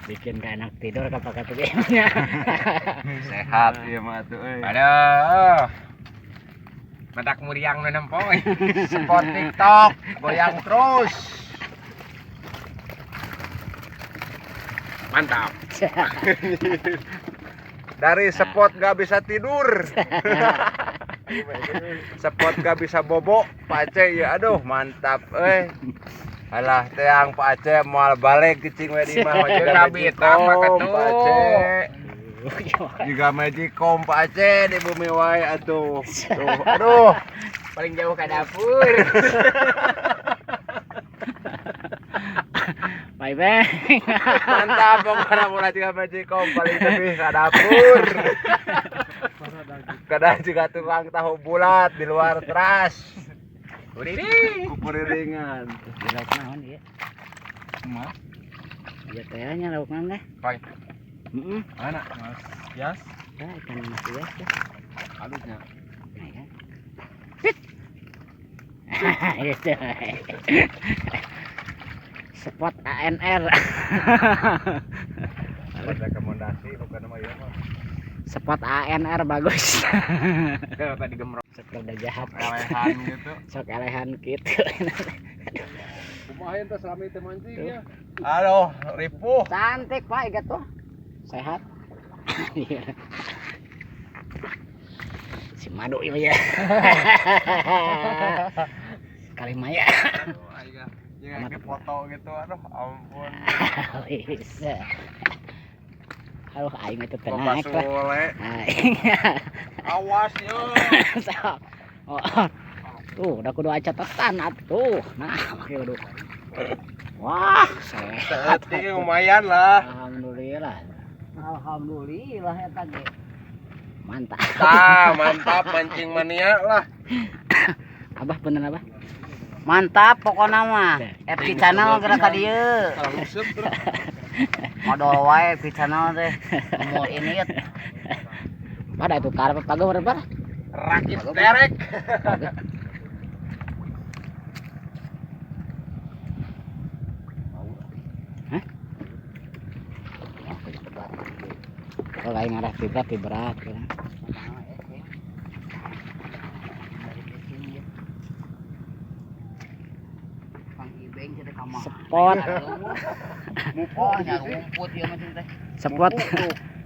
bikin gak enak tidur pakai tujuannya. Sehat ya mah tuh. Aduh. Medak muriang nu nempoy. Spot TikTok, goyang terus. Mantap. Dari spot gak bisa tidur. Spot gak bisa bobo, Pak Aceh ya aduh mantap alah teang Pak Aceh moal balik kecing we di mah juga magicom Pak Aceh. Juga magicom Pak Aceh di bumi wae atuh. Tuh, aduh. Paling jauh ke dapur. Bye bye. Mantap pokoknya mulai juga magicom paling lebih ke dapur. Kadang juga tukang tahu bulat di luar teras. Kuriring, kupuriringan. Lauk naon ieu? Mah, Ieu teh nya lauk naon teh? pai. Heeh. Mana? Mas Yas. Ya ikan mas bias teh. Halusnya. Nah ya. Pit. Itu. Spot ANR. Ada rekomendasi bukan nama ieu mah. Spot ANR bagus. Tadi gemrok Sok udah jahat. elehan gitu. Sok elehan gitu. Kumaha teh selama itu mancing ya. Aduh, ripuh. Cantik Pak igat tuh. Sehat. Iya. Si Madu ini ya. Kali Maya. Jangan ke foto gitu, aduh ampun. Bisa. Halo aing itu Bapak tenaik lah. Sule. Aing. Awas yo. Sok. Oh. Tuh, udah kudu catatan atuh. Nah, oke kudu. Wah, sehat. Seetik lumayan lah. Alhamdulillah. Alhamdulillah ya tadi. Mantap. Mantap mancing mania lah. Abah bener Abah. Mantap pokoknya mah. FB channel gerak ka dieu. Modal wae FB channel teh. Mau ini ya. Pada itu karep pageuh berapa? Rakit derek. Hah? Kalau lain ngarah berat berat ya. Spot.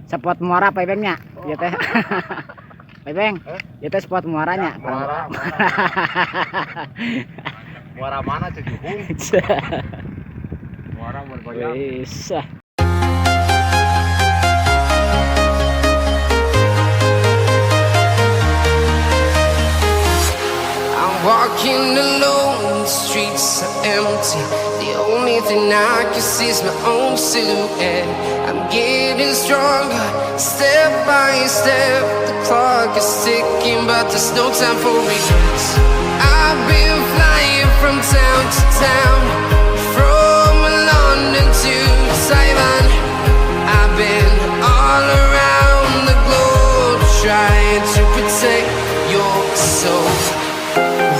Spot muara apa Bengnya? Ieu teh. Beng. Ieu teh spot muaranya. Muara mana cejuhung? Muara bergoyang. Bisa. Walking alone, the streets are empty. The only thing I can see is my own silhouette. I'm getting stronger, step by step. The clock is ticking, but there's no time for regrets. I've been flying from town to town, from London to Taiwan. I've been all around the globe, trying to protect your soul.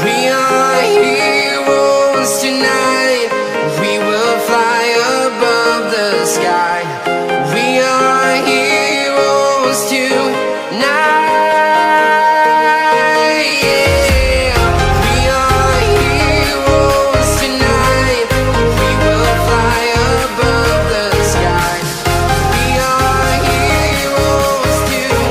We are heroes tonight. We will fly above the sky. We are heroes tonight. Yeah. We are heroes tonight. We will fly above the sky. We are heroes tonight.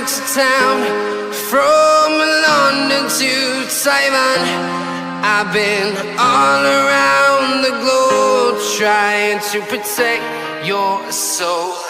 to town, from London to Taiwan. I've been all around the globe trying to protect your soul.